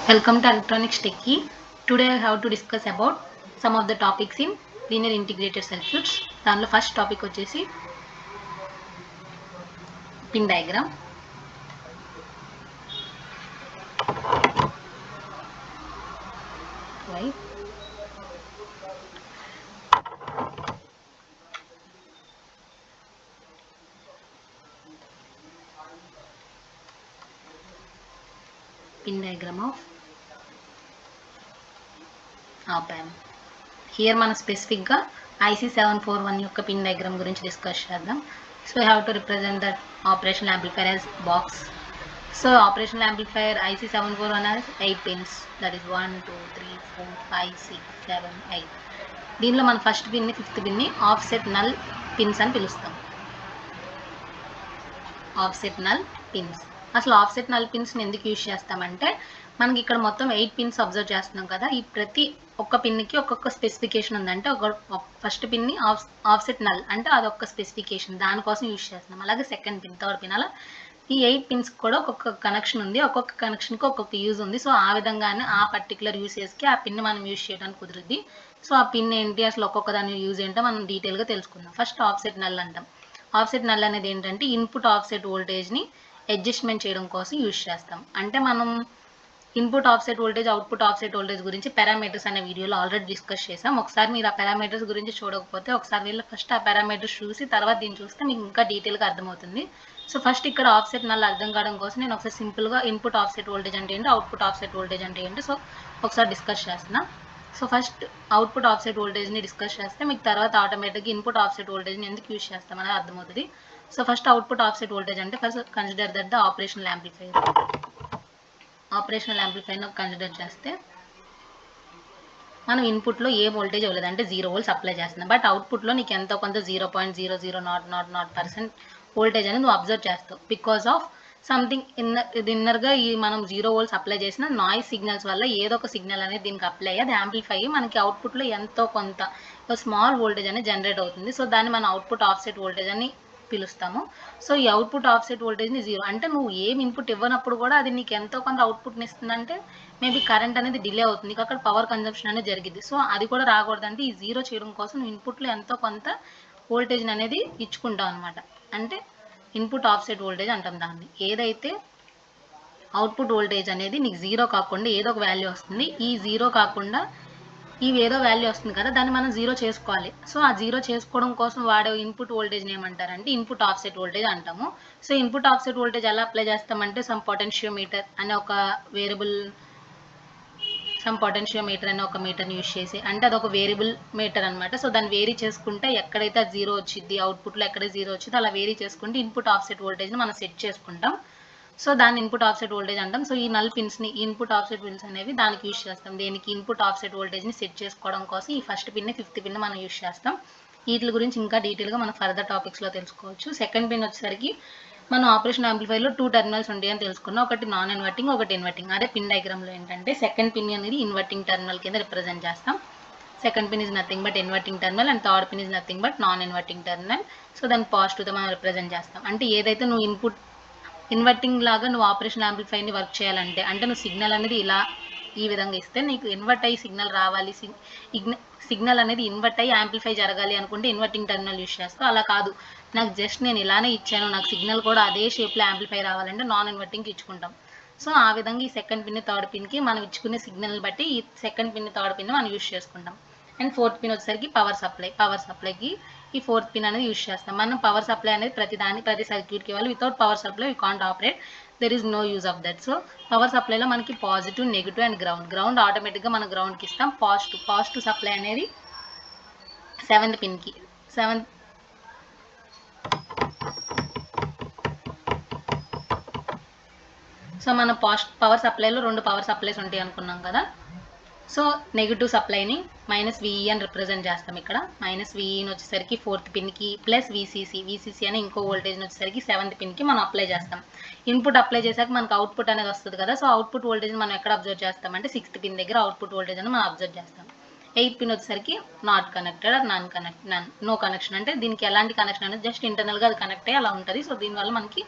Welcome to Electronics Techie. Today I have to discuss about some of the topics in linear integrated circuits. దానిలో first topic వచ్చేసి pin diagram. Pin diagram of op amp. Here మనం స్పెసిఫిక్గా IC741 యొక్క pin diagram గురించి discuss చేద్దాం. So I have to represent that operational amplifier as box. So operational amplifier IC741 has 8 pins, that is 1, 2, 3, 4, 5, 6, 7, 8. దీనిలో మన first పిన్ని fifth పిన్ని offset null pins అని పిలుస్తాం. Offset null pins. అసలు ఆఫ్సెట్ నల్ పిన్స్ని ఎందుకు యూజ్ చేస్తామంటే మనకి ఇక్కడ మొత్తం 8 పిన్స్ అబ్జర్వ్ చేస్తున్నాం కదా, ఈ ప్రతి ఒక్క పిన్కి ఒక్కొక్క స్పెసిఫికేషన్ ఉందంటే ఒక ఫస్ట్ పిన్ని ఆఫ్సెట్ నల్ అంటే అదొక స్పెసిఫికేషన్, దానికోసం యూజ్ చేస్తున్నాం. అలాగే సెకండ్ పిన్, థర్డ్ పిన్, అలా ఈ 8 పిన్స్ కూడా ఒక్కొక్క కనెక్షన్ ఉంది, ఒక్కొక్క కనెక్షన్కి ఒక్కొక్క యూజ్ ఉంది. సో ఆ విధంగానే ఆ పర్టికులర్ యూసేజ్కి ఆ పిన్ మనం యూజ్ చేయడానికి కుదురుద్ది. సో ఆ పిన్ ఏంటి, అసలు ఒక్కొక్క దాని యూజ్ ఏంటో మనం డీటెయిల్గా తెలుసుకుందాం. ఫస్ట్ ఆఫ్సెట్ నల్ అంటాం. ఆఫ్సెట్ నల్ అనేది ఏంటంటే ఇన్పుట్ ఆఫ్సెట్ వోల్టేజ్ని అడ్జస్ట్మెంట్ చేయడం కోసం యూజ్ చేస్తాం. అంటే మనం input offset voltage, output offset voltage గురించి పారామీటర్స్ అనే వీడియోలో ఆల్రెడీ డిస్కస్ చేసాం. ఒకసారి మీరు ఆ పారామీటర్స్ గురించి చూడకపోతే ఒకసారి వీళ్ళు ఫస్ట్ ఆ పారామీటర్స్ చూసి తర్వాత దీన్ని చూస్తే మీకు ఇంకా డీటెయిల్గా అర్థమవుతుంది. సో ఫస్ట్ ఇక్కడ ఆఫ్సెట్ నల్ అర్థం కావడం కోసం నేను ఒకసారి సింపుల్గా ఇన్పుట్ ఆఫ్సెట్ వోల్టేజ్ అంటే ఏంటి, అవుట్పుట్ ఆఫ్సెట్ వోల్టేజ్ అంటే ఏంటి, సో ఒకసారి డిస్కస్ చేస్తున్నా. సో ఫస్ట్ అవుట్పుట్ ఆఫ్సెట్ వోల్టేజ్ని డిస్కస్ చేస్తే మీకు తర్వాత ఆటోమేటిక్గా ఇన్పుట్ ఆఫ్సెట్ వోల్టేజ్ని ఎందుకు యూజ్ చేస్తామనేది అర్థమవుతుంది. So first output offset voltage అంటే first consider that the operational amplifier. Operational యాంప్లిఫైర్ను కన్సిడర్ చేస్తే మనం ఇన్పుట్లో ఏ వోల్టేజ్ ఇవ్వలేదు, అంటే 0 volts అప్లై చేస్తున్నాం. బట్ అవుట్పుట్లో నీకు ఎంతో కొంత 0.000000% వోల్టేజ్ అనేది నువ్వు అబ్జర్వ్ చేస్తావు. బికాస్ ఆఫ్ సంథింగ్ ఇన్నర్గా ఈ మనం 0 volts అప్లై చేసిన నాయిస్ సిగ్నల్స్ వల్ల ఏదో ఒక సిగ్నల్ అనేది దీనికి అప్లై అయ్యి అది యాంప్లిఫై అయ్యి మనకి అవుట్పుట్లో ఎంతో కొంత స్మాల్ వోల్టేజ్ అనేది జనరేట్ అవుతుంది. సో దాన్ని మనం అవుట్పుట్ ఆఫ్సెట్ వోల్టేజ్ అని పిలుస్తాము. సో ఈ అవుట్పుట్ ఆఫ్సెట్ వోల్టేజ్ని 0 అంటే నువ్వు ఏం ఇన్పుట్ ఇవ్వనప్పుడు కూడా అది నీకు ఎంతో కొంత అవుట్పుట్ని ఇస్తుందంటే మేబీ కరెంట్ అనేది డిలే అవుతుంది, అక్కడ పవర్ కన్జంప్షన్ అనేది జరిగింది. సో అది కూడా రాకూడదంటే ఈ 0 చేయడం కోసం నువ్వు ఇన్పుట్లో ఎంతో కొంత వోల్టేజ్ అనేది ఇచ్చుకుంటావు అనమాట. అంటే ఇన్పుట్ ఆఫ్సెట్ వోల్టేజ్ అంటాం దాన్ని. ఏదైతే అవుట్పుట్ వోల్టేజ్ అనేది నీకు 0 కాకుండా ఏదో ఒక వాల్యూ వస్తుంది, ఈ 0 కాకుండా ఇవి ఏదో వాల్యూ వస్తుంది కదా, దాన్ని మనం 0 చేసుకోవాలి. సో ఆ 0 చేసుకోవడం కోసం వాడే ఇన్పుట్ వోల్టేజ్ని ఏమంటారంటే ఇన్పుట్ ఆఫ్సెట్ వోల్టేజ్ అంటాము. సో ఇన్పుట్ ఆఫ్సెట్ వోల్టేజ్ ఎలా అప్లై చేస్తామంటే సమ్ పొటెన్షియోమీటర్ అనే ఒక అనే ఒక మీటర్ని యూజ్ చేసి, అంటే అదొక వేరియబుల్ మీటర్ అనమాట. సో దాన్ని వేరీ చేసుకుంటే ఎక్కడైతే 0 వచ్చింది, అవుట్పుట్లో ఎక్కడైతే 0 వచ్చిందో అలా వేరీ చేసుకుంటే ఇన్పుట్ ఆఫ్సెట్ వోల్టేజ్ని మనం సెట్ చేసుకుంటాం. సో దాన్ని ఇన్పుట్ ఆఫ్సెట్ వోల్టేజ్ అంటాం. సో ఈ నల్ పిన్స్ని ఇన్పుట్ ఆఫ్సెట్ పిన్స్ అనేవి దానికి యూజ్ చేస్తాం. దేనికి, ఇన్పుట్ ఆఫ్సెట్ వోల్టేజ్ని సెట్ చేసుకోవడం కోసం ఈ ఫస్ట్ పిన్, ఫిఫ్త్ పిన్ మనం యూజ్ చేస్తాం. వీటి గురించి ఇంకా డీటెయిల్గా మనం ఫర్దర్ టాపిక్స్లో తెలుసుకోవచ్చు. సెకండ్ పిన్ వచ్చేసరికి మనం ఆపరేషన్ యాంప్లిఫైర్లో 2 టెర్మినల్స్ ఉంటాయని తెలుసుకున్నాం. ఒకటి నాన్ ఇన్వర్టింగ్, ఒకటి ఇన్వర్టింగ్. అదే పిన్ డయాగ్రామ్లో ఏంటంటే సెకండ్ పిన్ అనేది ఇన్వర్టింగ్ టెర్మినల్ కింద రిప్రజెంట్ చేస్తాం. Second pin is nothing but inverting terminal and third pin is nothing but non inverting terminal. So దాన్ని పాజిటివ్తో మనం రిప్రజెంట్ చేస్తాం. అంటే ఏదైతే నువ్వు ఇన్పుట్ ఇన్వర్టింగ్ లాగా నువ్వు ఆపరేషన్ యాంప్లిఫైర్ని వర్క్ చేయాలంటే, అంటే నువ్వు సిగ్నల్ అనేది ఇలా ఈ విధంగా ఇస్తే నీకు ఇన్వర్ట్ అయ్యి సిగ్నల్ రావాలి, సిగ్నల్ అనేది ఇన్వర్ట్ అయ్యి యాంప్లిఫై జరగాలి అనుకుంటే ఇన్వర్టింగ్ టెర్మినల్ యూజ్ చేస్తావు. అలా కాదు, నాకు జస్ట్ నేను ఇలానే ఇచ్చాను, నాకు సిగ్నల్ కూడా అదే షేప్లో యాంప్లిఫై రావాలంటే నాన్ ఇన్వర్టింగ్కి ఇచ్చుకుంటాం. సో ఆ విధంగా ఈ సెకండ్ పిన్, థర్డ్ పిన్కి మనం ఇచ్చుకునే సిగ్నల్ బట్టి ఈ సెకండ్ పిన్, థర్డ్ పిన్ మనం యూజ్ చేసుకుంటాం. అండ్ ఫోర్త్ పిన్ వచ్చేసరికి పవర్ సప్లైకి ఈ ఫోర్త్ పిన్ అనేది యూజ్ చేస్తాం. మనం పవర్ సప్లై అనేది ప్రతి సర్క్యూట్కి ఇవ్వాలి. Without power supply we can't operate, there is no use of that. So power సప్లైలో మనకి పాజిటివ్, నెగిటివ్ అండ్ గ్రౌండ్ ఆటోమేటిక్గా మనం గ్రౌండ్కి ఇస్తాం. పాజిటివ్ సప్లై అనేది సెవెంత్ పిన్కి, సో మన పవర్ సప్లైలో 2 పవర్ సప్లైస్ ఉంటాయి అనుకున్నాం కదా. సో నెగిటివ్ సప్లైని -VE అని రిప్రజెంట్ చేస్తాం. ఇక్కడ -VEని వచ్చేసరికి ఫోర్త్ పిన్కి, ప్లస్ VCC అని ఇంకో వోల్టేజ్ని వచ్చేసరికి సెవెంత్ పిన్కి మనం అప్లై చేస్తాం. ఇన్పుట్ అప్లై చేశాక మనకు అవుట్పుట్ అనేది వస్తుంది కదా. సో అవుట్పుట్ వోల్టేజ్ మనం ఎక్కడ అబ్జర్వ్ చేస్తామంటే సిక్స్త్ పిన్ దగ్గర అవుట్పుట్ వోల్టేజ్ అని మనం అబ్జర్వ్ చేస్తాం. ఎయిత్ పిన్ వచ్చేసరికి not connected or no connection, అంటే దీనికి ఎలాంటి కనెక్షన్ అనేది జస్ట్ ఇంటర్నల్గా అది కనెక్ట్ అయ్యి అలా ఉంటుంది. సో దీనివల్ల మనకి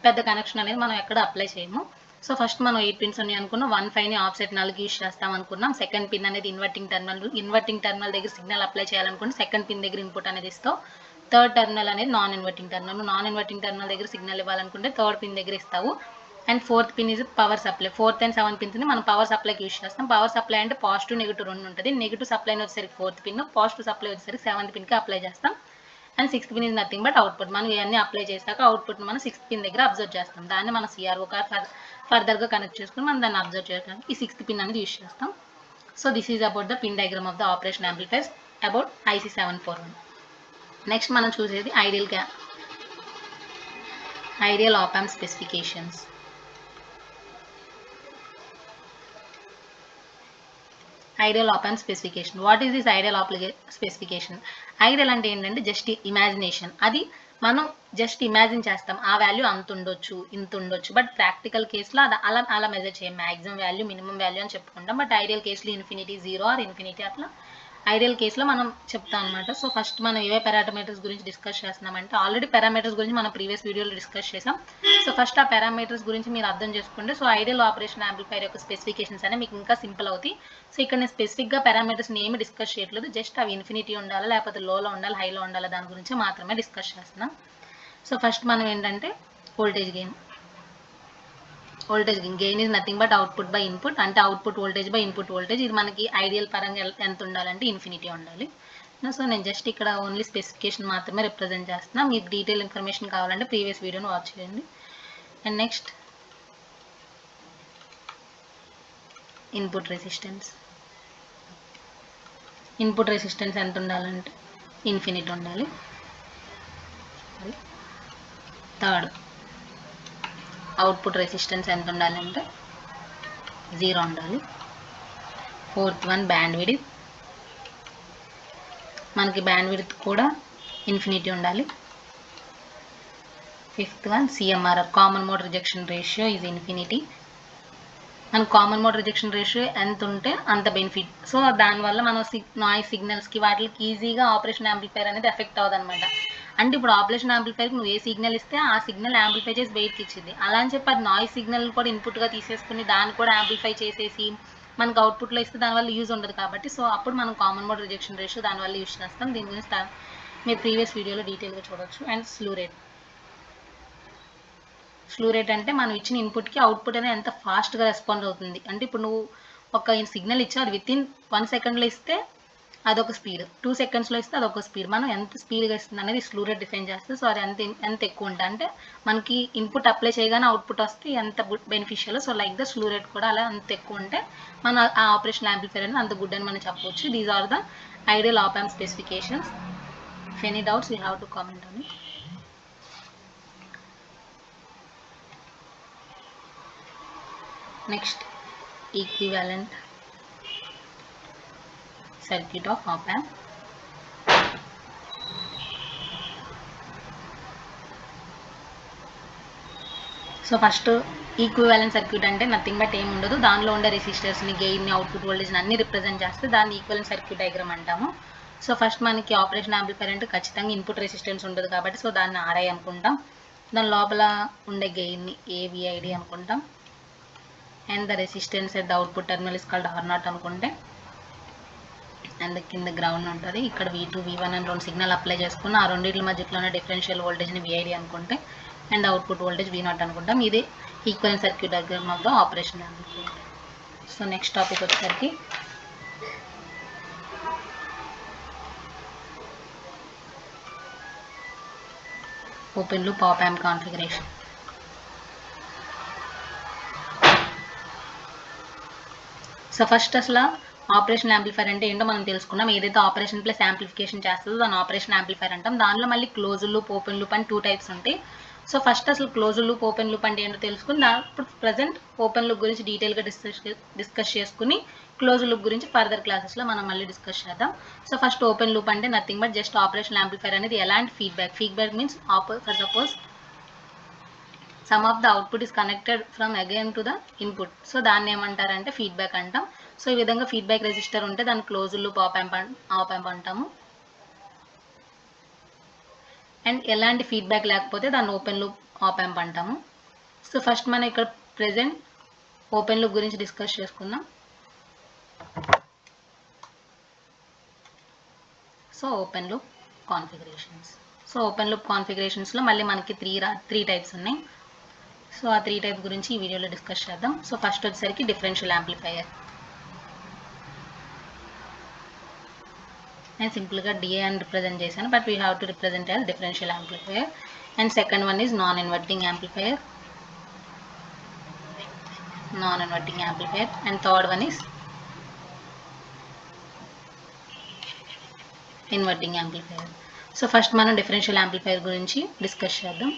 పెద్ద కనెక్షన్ అనేది మనం ఎక్కడ అప్లై చేయము. సో ఫస్ట్ మనం 8 పిన్స్ ఉన్నాయి అనుకున్నాం. 1 5ని ఆఫ్సెట్ నల్కి యూస్ చేస్తాం అనుకున్నాం. సెకండ్ పిన్ అనేది ఇన్వర్టింగ్ టెర్మినల్ దగ్గర సిగ్నల్ అప్లై చేయాలనుకుంటే సెకండ్ పిన్ దగ్గర ఇన్పుట్ అనేది ఇస్తావు. థర్డ్ టెర్మినల్ అనేది నాన్ ఇన్వర్టింగ్ టెర్మినల్ దగ్గర సిగ్నల్ ఇవ్వాలనుకుంటే థర్డ్ పిన్ దగ్గర ఇస్తావు. And fourth pin is power supply. 4th and 7th పిన్స్ని మనం పవర్ సప్లైకి యూస్ చేస్తాం. పవర్ సప్లై అంటే పాజిటివ్ నెగిటివ్ రెండు ఉంటుంది. నెగిటివ్ సప్లై వచ్చేసరికి 4th పిన్, పాజిటివ్ సప్లై వచ్చేసరికి 7th పిన్కి అప్లై చేస్తాం. And 6th pin is nothing but output. మనం ఇవన్నీ అప్లై చేశాక అవుట్పుట్ని మనం 6th పిన్ దగ్గర అబ్జర్వ్ చేస్తాం. దాన్ని మనం CRO కార్డ్ ఫర్దర్గా కనెక్ట్ చేసుకుని మనం దాన్ని అబ్జర్వ్ చేయడానికి ఈ 6th పిన్ అనేది యూస్ చేస్తాం. So this is about the pin diagram of the operation amplifiers about IC 741. Next మనం చూసేది ideal op amp specifications. Ideal op amp specification. What is this ideal specification? Ideal అంటే ఏంటంటే just imagination. అది మనం just imagine చేస్తాం ఆ value అంత ఉండొచ్చు ఇంత ఉండొచ్చు, బట్ ప్రాక్టికల్ కేసులో అది అలా మెజర్ చేయం. మ్యాక్సిమం వాల్యూ మినిమం వాల్యూ అని చెప్పుకుంటాం. బట్ ఐడియల్ కేసులో ఇన్ఫినిటీ, 0 ఆర్ ఇన్ఫినిటీ అట్లా ఐడియల్ కేసులో మనం చెప్తాం అనమాట. సో ఫస్ట్ మనం ఏవే పారామీటర్స్ గురించి డిస్కస్ చేస్తున్నామంటే ఆల్రెడీ పారామీటర్స్ గురించి మనం ప్రీవియస్ వీడియోలో డిస్కస్ చేసాం. సో ఫస్ట్ ఆ పారామీటర్స్ గురించి మీరు అర్థం చేసుకుంటే సో ఐడియల్ ఆపరేషన్ యాంప్లిఫైర్ యొక్క స్పెసిఫికేషన్స్ అనేవి మీకు ఇంకా సింపుల్ అవుతాయి. సో ఇక్కడ నేను స్పెసిఫిక్గా పారామీటర్స్ని ఏమి డిస్కస్ చేయట్లేదు. జస్ట్ అవి ఇన్ఫినిటీ ఉండాలా లేకపోతే లోలో ఉండాలి హైలో ఉండాలా దాని గురించి మాత్రమే డిస్కస్ చేస్తున్నాం. సో ఫస్ట్ మనం ఏంటంటే voltage gain is nothing but output by input. అంటే output voltage by input voltage. ఇది మనకి ఐడియల్ పరంగా ఎంత ఉండాలంటే ఇన్ఫినిటీ ఉండాలి. సో నేను జస్ట్ ఇక్కడ ఓన్లీ స్పెసిఫికేషన్ మాత్రమే రిప్రజెంట్ చేస్తున్నా. మీకు డీటెయిల్ ఇన్ఫర్మేషన్ కావాలంటే ప్రీవియస్ వీడియోని వాచ్ చేయండి. అండ్ నెక్స్ట్ ఇన్పుట్ రెసిస్టెన్స్ ఎంత ఉండాలంటే ఇన్ఫినిటీ ఉండాలి. థర్డ్ అవుట్పుట్ రెసిస్టెన్స్ ఎంత ఉండాలంటే 0 ఉండాలి. Fourth one band width. మనకి బ్యాండ్ విడ్త్ కూడా ఇన్ఫినిటీ ఉండాలి. Fifth one CMRR, common mode rejection ratio is infinity. మనకు కామన్ మోడ్ రిజెక్షన్ రేషియో ఎంత ఉంటే అంత బెనిఫిట్. సో దానివల్ల మనం నాయిస్ సిగ్నల్స్కి వాటికి ఈజీగా ఆపరేషన్ యాంప్లిఫైర్ అనేది ఎఫెక్ట్ అవ్వదు అనమాట. అంటే ఇప్పుడు ఆపరేషన్ యాంప్లిఫైర్కి నువ్వు ఏ సిగ్నల్ ఇస్తే ఆ సిగ్నల్ యాంప్లిఫై చేసి బయటకి ఇచ్చింది. అలా అని చెప్పి అది నాయిస్ సిగ్నల్ కూడా ఇన్పుట్గా తీసేసుకుని దాన్ని కూడా యాంప్లిఫై చేసేసి మనకు అవుట్పుట్లో ఇస్తే దానివల్ల యూజ్ ఉండదు కాబట్టి సో అప్పుడు మనం కామన్ మోడ్ రిజెక్షన్ రేషియో దానివల్ల యూజ్ చేస్తాం. దీని గురించి మీరు ప్రీవియస్ వీడియోలో డీటెయిల్గా చూడవచ్చు. అండ్ స్లూ రేట్ అంటే మనం ఇచ్చిన ఇన్పుట్కి అవుట్పుట్ అనేది ఎంత ఫాస్ట్గా రెస్పాండ్ అవుతుంది. అంటే ఇప్పుడు నువ్వు ఒక సిగ్నల్ ఇచ్చావు అది విత్ ఇన్ 1 సెకండ్లో ఇస్తే అదొక స్పీడ్, 2 సెకండ్స్లో ఇస్తే అదొక స్పీడ్. మనం ఎంత స్పీడ్గా ఇస్తుంది అనేది స్లూ రేట్ డిఫైన్ చేస్తుంది. సో అది ఎంత ఎక్కువ ఉంటుంది అంటే మనకి ఇన్పుట్ అప్లై చేయగానే అవుట్పుట్ వస్తే ఎంత beneficial. So like the స్లూ rate కూడా అలా అంత ఎక్కువ ఉంటే మన ఆ ఆపరేషన్ యాంప్లిఫైర్ అనేది అంత గుడ్ అని మనం చెప్పవచ్చు. These are the ideal op amp specifications. If any doubts you have to comment on it. Next equivalent circuit of op amp. So first equivalent circuit అంటే నథింగ్ బట్ ఏమి ఉండదు. దానిలో ఉండే రెసిస్టర్స్ని, గెయిన్ని, అవుట్పుట్ వోల్టేజ్ని అన్ని రిప్రజెంట్ చేస్తే దాన్ని ఈక్వివాలెంట్ సర్క్యూట్ డయాగ్రామ్ అంటాము. సో ఫస్ట్ మనకి ఆపరేషన్ యాంప్లిఫైర్ అంటే ఖచ్చితంగా ఇన్పుట్ రెసిస్టెన్స్ ఉంటుంది కాబట్టి సో దాన్ని RI అనుకుంటాం. దాని లోపల ఉండే గెయిన్ని AVID అనుకుంటాం. And the resistance at the output terminal is called R0 అనుకుంటే అండ్ కింద గ్రౌండ్ ఉంటుంది. ఇక్కడ V2 V1 అని రెండు సిగ్నల్ అప్లై చేసుకుని ఆ రెండింటి మధ్యలో ఉన్న డిఫరెన్షియల్ వోల్టేజ్ని VID అనుకుంటే అండ్ అవుట్పుట్ వోల్టేజ్ V0 అనుకుంటాం. ఇది equivalent circuit diagram of the operation amplifier. So next topic వచ్చేసరికి open loop op amp configuration. So first అసలు ఆపరేషన్ యాంప్లిఫైర్ అంటే ఏంటో మనం తెలుసుకున్నాం. ఏదైతే ఆపరేషన్ ప్లస్ యాంప్లిఫికేషన్ చేస్తుందో దాని ఆపరేషన్ యాంప్లిఫైర్ అంటాం. దానిలో మళ్ళీ క్లోజ్డ్ లూప్, ఓపెన్ లూప్ అని 2 టైప్స్ ఉంటాయి. సో ఫస్ట్ అసలు క్లోజ్డ్ లూప్, ఓపెన్ లూప్ అంటే ఏంటో తెలుసుకుని ఇప్పుడు ప్రజెంట్ ఓపెన్ లూప్ గురించి డీటెయిల్గా డిస్కస్ చేసుకుని క్లోజ్డ్ లూప్ గురించి ఫర్దర్ క్లాసెస్లో మనం మళ్ళీ డిస్కస్ చేద్దాం. సో ఫస్ట్ ఓపెన్ లూప్ అంటే nothing but just operation amplifier అనేది ఎలాంటి feedback means for suppose some of the output is connected from again to the input. So దాన్ని ఏమంటారంటే ఫీడ్బ్యాక్ అంటాం. సో ఈ విధంగా ఫీడ్బ్యాక్ రెసిస్టర్ ఉంటే దాన్ని క్లోజ్డ్ లూప్ ఆప్ యాంప్ అంటాము. అండ్ ఎలాంటి ఫీడ్బ్యాక్ లేకపోతే దాన్ని ఓపెన్ లూప్ ఆప్ యాంప్ అంటాము. సో ఫస్ట్ మనం ఇక్కడ ప్రెజెంట్ ఓపెన్ లూప్ గురించి డిస్కస్ చేసుకుందాం. So open loop configurations. So open loop కాన్ఫిగరేషన్స్లో మళ్ళీ మనకి త్రీ టైప్స్ ఉన్నాయి. సో ఆ 3 టైప్ గురించి ఈ వీడియోలో డిస్కస్ చేద్దాం. సో ఫస్ట్ వచ్చేసరికి డిఫరెన్షియల్ యాంప్లిఫైయర్. నేను సింపుల్గా డిఏ అని రిప్రజెంట్ చేశాను, but we have to represent as differential amplifier. And second one is non inverting amplifier. And third one is inverting amplifier. So first మనం డిఫరెన్షియల్ యాంప్లిఫైయర్ గురించి discuss చేద్దాం.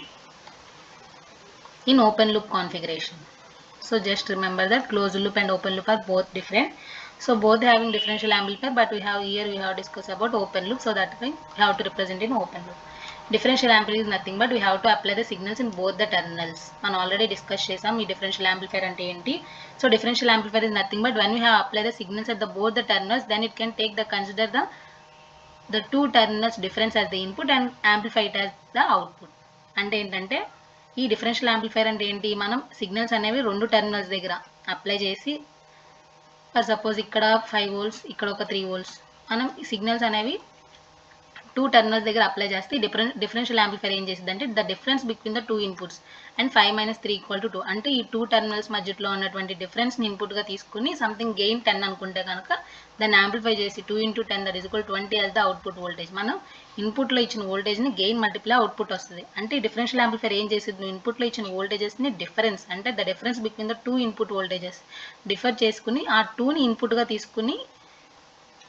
In open loop configuration, so just remember that closed loop and open loop are both different. So both having differential amplifier, but we have discussed about open loop, so that we have to represent in open loop. Differential amplifier is nothing but we have to apply the signals in both the terminals. Man already discussed chesam ee differential amplifier ante enti. So differential amplifier is nothing but when we have apply the signals at the both the terminals, then it can take the consider the two terminals difference as the input and amplify it as the output. అంటే ఏంటంటే ఈ differential amplifier అంటే ఏంటి, మనం signals అనేవి 2 terminals దగ్గర apply చేసి, for suppose ఇక్కడ 5 volts, ఇక్కడ ఒక 3 volts, మనం ఈ సిగ్నల్స్ అనేవి 2 టెర్మినల్స్ దగ్గర అప్లై చేస్తే డిఫరెన్షియల్ యాంప్లిఫైర్ ఏం చేసింది అంటే the difference between the 2 inputs and 5 - 3 = 2, అంటే ఈ 2 టెర్మినల్స్ మధ్యలో ఉన్నటువంటి డిఫరెన్స్ని ఇన్పుట్గా తీసుకుని సంథింగ్ గెయిన్ 10 అనుకుంటే కనుక దాన్ని యాంప్లిఫై చేసి 2 × 10 that is equal 20 as the output voltage. మనం ఇన్పుట్లో ఇచ్చిన వోల్టేజ్ని గెయిన్ మల్టిప్లై అవుట్పుట్ వస్తుంది. అంటే డిఫరెన్షియల్ యాంప్లిఫైర్ ఏం చేసింది, నువ్వు ఇన్పుట్లో ఇచ్చిన వోల్టేజెస్ని డిఫరెన్స్ అంటే the difference between the 2 input voltages differ చేసుకుని ఆ 2ని ఇన్పుట్గా తీసుకుని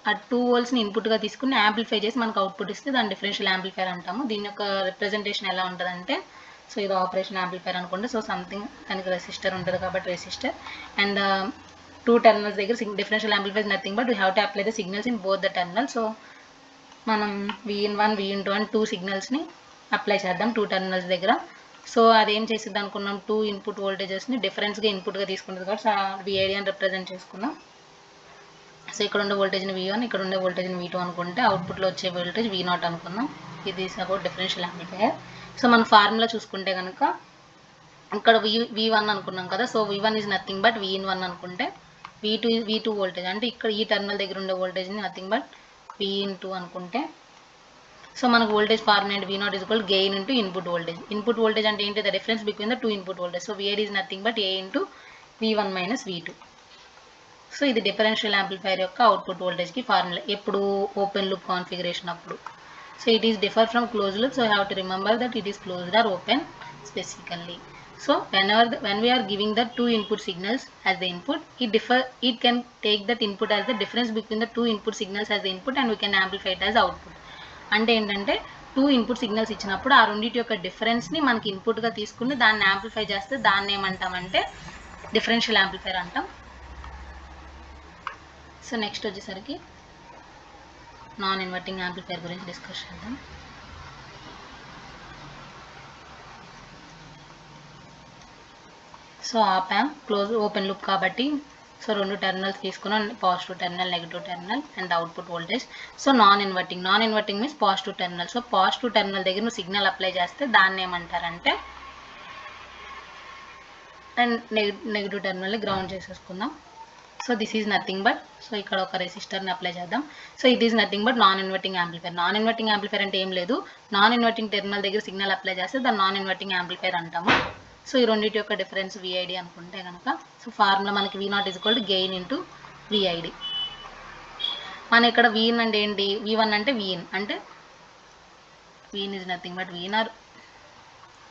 ఆ 2 voltsని ఇన్పుట్గా తీసుకుని యాంప్లిఫై చేసి మనకు అవుట్పుట్ ఇస్తే దాన్ని డిఫరెన్షియల్ యాంప్లిఫైర్ అంటాము. దీని యొక్క రిప్రజెంటేషన్ ఎలా ఉంటుందంటే, సో ఇది ఆపరేషన్ యాంప్లిఫైర్ అనుకోండి. సో సంథింగ్ దానికి రెసిస్టర్ ఉంటుంది కాబట్టి రెసిస్టర్ అండ్ 2 టెర్మినల్స్ దగ్గర differential amplifier nothing but we have to apply the signals in both the terminal. So మనం Vin1 Vin2 అని 2 సిగ్నల్స్ని అప్లై చేద్దాం 2 టెర్మినల్స్ దగ్గర. సో అదేం చేసిద్ది అనుకున్నాం, 2 ఇన్పుట్ వోల్టేజెస్ని డిఫరెన్స్గా ఇన్పుట్గా తీసుకుంటుంది కాబట్టి VID అని రిప్రజెంట్ చేసుకున్నాం. సో ఇక్కడ ఉండే వోల్టేజ్ని V1, ఇక్కడ ఉండే వోల్టేజ్ని V2 అనుకుంటే అవుట్పుట్లో వచ్చే వోల్టేజ్ V0 అనుకున్నాం. ఇది అబౌట్ డిఫరెన్షియల్ యాంప్లిఫైయర్. సో మన ఫార్ములా చూసుకుంటే కనుక ఇక్కడ V1 అనుకున్నాం కదా, so V1 is nothing but Vin1 అనుకుంటే V2 వోల్టేజ్ అంటే ఇక్కడ ఈ టెర్మినల్ దగ్గర ఉండే వోల్టేజ్ని నథింగ్ బట్ Vin2 అనుకుంటే, సో మనకు వోల్టేజ్ ఫార్ములా ఏంటి, V0 is equal gain into input voltage. Input voltage అంటే ఏంటి, the difference between the 2 input voltage. So VID is nothing but A into V1 - V2. So ఇది differential amplifier యొక్క output వోల్టేజ్కి formula ఎప్పుడు open loop configuration అప్పుడు. So it is differ from close loop, so have to remember that it is closed or open specifically. So when we are giving the 2 input signals as the input, it can take that input as the difference between the 2 input signals as the input and we can amplify it as output. అంటే ఏంటంటే 2 input signals ఇచ్చినప్పుడు ఆ రెండింటి యొక్క డిఫరెన్స్ని మనకి ఇన్పుట్గా తీసుకుని దాన్ని యాంప్లిఫై చేస్తే దాన్ని ఏమంటామంటే డిఫరెన్షియల్ యాంప్లిఫైర్ అంటాం. సో నెక్స్ట్ వచ్చేసరికి నాన్ ఇన్వర్టింగ్ యాంప్లిఫైర్ గురించి డిస్కస్ చేద్దాం. So op amp close open loop కాబట్టి సో 2 టెర్మినల్స్ తీసుకున్నాం, positive terminal, negative terminal and output voltage. So non inverting means positive terminal. So positive terminal దగ్గర నువ్వు signal apply చేస్తే దాన్ని ఏమంటారంటే, అండ్ నెగిటివ్ టెర్మినల్ని గ్రౌండ్ చేసేసుకుందాం. So this is nothing but, so ఇక్కడ ఒక రెసిస్టర్ని అప్లై చేద్దాం. సో ఇది is nothing but non inverting amplifier. Non inverting amplifier అంటే ఏం లేదు, నాన్ ఇన్వర్టింగ్ టెర్మినల్ దగ్గర సిగ్నల్ అప్లై చేస్తే దాన్ని నాన్ ఇన్వర్టింగ్ యాంప్లిఫైర్ అంటాము. సో ఈ రెండింటి యొక్క డిఫరెన్స్ VID అనుకుంటే కనుక, సో ఫార్ములా మనకి V0 is equal to gain into VID. మన ఇక్కడ Vin అంటే ఏంటి, V1 అంటే Vin అంటే Vin is nothing but Vin or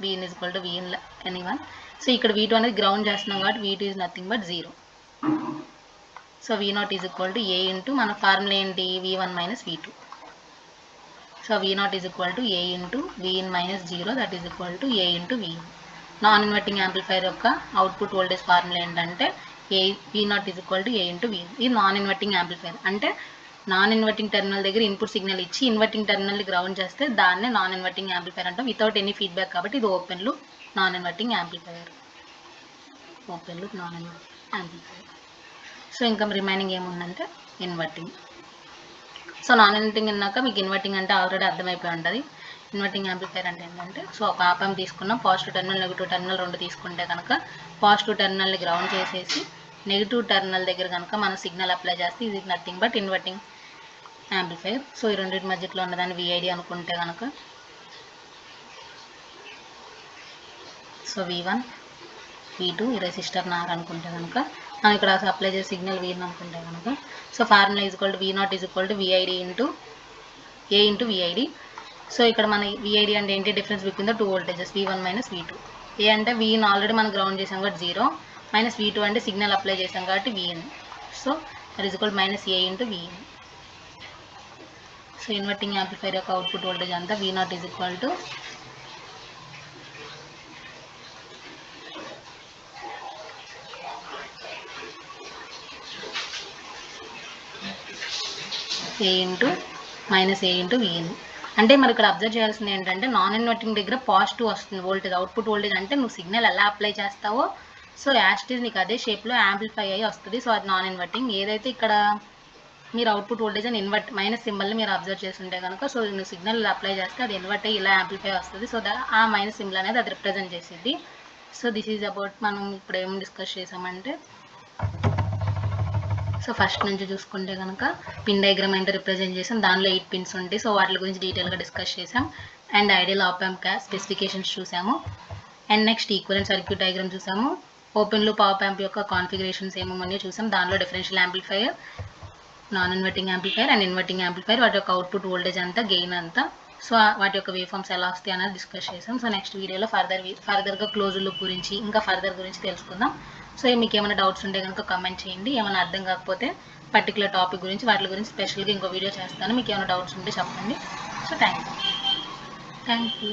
Vin is equal to Vin anyone. So ఇక్కడ V2 అనేది గ్రౌండ్ చేస్తున్నాం కాబట్టి V2 is nothing but 0. So V0 is equal to A into మన ఫార్ములా ఏంటి, V1 - V2. So V0 is equal to A into Vin - 0 that is equal to A into Vin. Non inverting amplifier యొక్క output voltage formula ఏంటంటే V0 is equal to A into Vin. ఇది non inverting amplifier అంటే non inverting terminal దగ్గర input signal ఇచ్చి inverting టెర్మినల్ని ground చేస్తే దాన్నే non inverting amplifier అంటాం, without any feedback. కాబట్టి ఇది open loop non inverting amplifier. Open loop non inverting amplifier. So ఇంకా రిమైనింగ్ ఏముందంటే ఇన్వర్టింగ్. సో నాన్ ఇన్వర్టింగ్ అన్నాక మీకు ఇన్వర్టింగ్ అంటే ఆల్రెడీ అర్థమైపోయి ఉంటుంది. ఇన్వర్టింగ్ యాంప్లిఫైర్ అంటే ఏంటంటే, సో ఒక ఆప్ యాంప్ తీసుకున్నాం, పాజిటివ్ టెర్మినల్ నెగిటివ్ టెర్మినల్ రెండు తీసుకుంటే కనుక పాజిటివ్ టెర్మినల్ని గ్రౌండ్ చేసేసి నెగిటివ్ టెర్మినల్ దగ్గర కనుక మనం సిగ్నల్ అప్లై చేస్తే ఇది nothing but inverting amplifier. So ఈ రెండింటి మధ్యలో ఉన్నదాన్ని విఐడి అనుకుంటే కనుక, సో V1 V2 ఈ రెసిస్టర్ నార్ అనుకుంటే కనుక, మనం ఇక్కడ అప్లై చేసే సిగ్నల్ V అనుకుంటే కనుక, so formula V0 VID into A into VID. So ఇక్కడ మన VID అంటే ఏంటి, difference between the two voltages V1 minus V2. ఏ అంటే Vin ఆల్రెడీ మనం గ్రౌండ్ చేసాం కాబట్టి 0, మైనస్ V2 అంటే సిగ్నల్ అప్లై చేసాం కాబట్టి Vin. So that is equal minus A into Vin. So inverting amplifier యొక్క అవుట్పుట్ వోల్టేజ్ అంతా V0 is equal to A into minus A into Vin. అంటే మరి ఇక్కడ అబ్జర్వ్ చేయాల్సింది ఏంటంటే, నాన్ ఇన్వర్టింగ్ దగ్గర పాజిటివ్ వస్తుంది వోల్టేజ్, అవుట్పుట్ వోల్టేజ్. అంటే నువ్వు సిగ్నల్ ఎలా అప్లై చేస్తావో సో యాస్టీజ్ నీకు అదే షేప్లో యాంప్లిఫై అయ్యి వస్తుంది. సో అది నాన్ ఇన్వర్టింగ్. ఏదైతే ఇక్కడ మీరు అవుట్పుట్ వోల్టేజ్ అని మైనస్ సింబల్ని మీరు అబ్జర్వ్ చేస్తుంటే కనుక, సో నువ్వు సిగ్నల్ అప్లై చేస్తే అది ఇన్వర్ట్ అయ్యి ఇలా యాంప్లిఫై వస్తుంది. సో ఆ మైనస్ సింబల్ అనేది అది రిప్రజెంట్ చేసేది. సో దిస్ ఈజ్ అబౌట్ మనం ఇప్పుడు ఏం డిస్కస్ చేసామంటే, సో ఫస్ట్ నుంచి చూసుకుంటే కనుక పిన్ డయాగ్రామ్ ఏంటో రిప్రజెంట్ చేసాం, దానిలో 8 పిన్స్ ఉంటాయి. సో వాటి గురించి డీటెయిల్గా డిస్కస్ చేసాం. And ideal op amp specifications చూసాము. And next equivalent circuit diagram చూసాము. ఓపెన్ లూప్ ఆప్ యాంప్ యొక్క కాన్ఫిగరేషన్స్ ఏమో చూసాం. దానిలో differential amplifier, non inverting amplifier and inverting amplifier, వాటి యొక్క అవుట్పుట్ వోల్టేజ్ అంతా, గెయిన్ అంతా, సో వాటి యొక్క వేవ్ ఫామ్స్ ఎలా వస్తాయి అనేది డిస్కస్ చేసాం. సో నెక్స్ట్ వీడియోలో ఫర్దర్గా క్లోజ్ లూప్ గురించి ఇంకా ఫర్దర్ గురించి తెలుసుకుందాం. సో మీకు ఏమైనా డౌట్స్ ఉంటే కనుక కమెంట్ చేయండి. ఏమైనా అర్థం కాకపోతే పర్టికులర్ టాపిక్ గురించి వాటి గురించి స్పెషల్గా ఇంకో వీడియో చేస్తాను. మీకు ఏమైనా డౌట్స్ ఉంటే చెప్పండి. So thank you.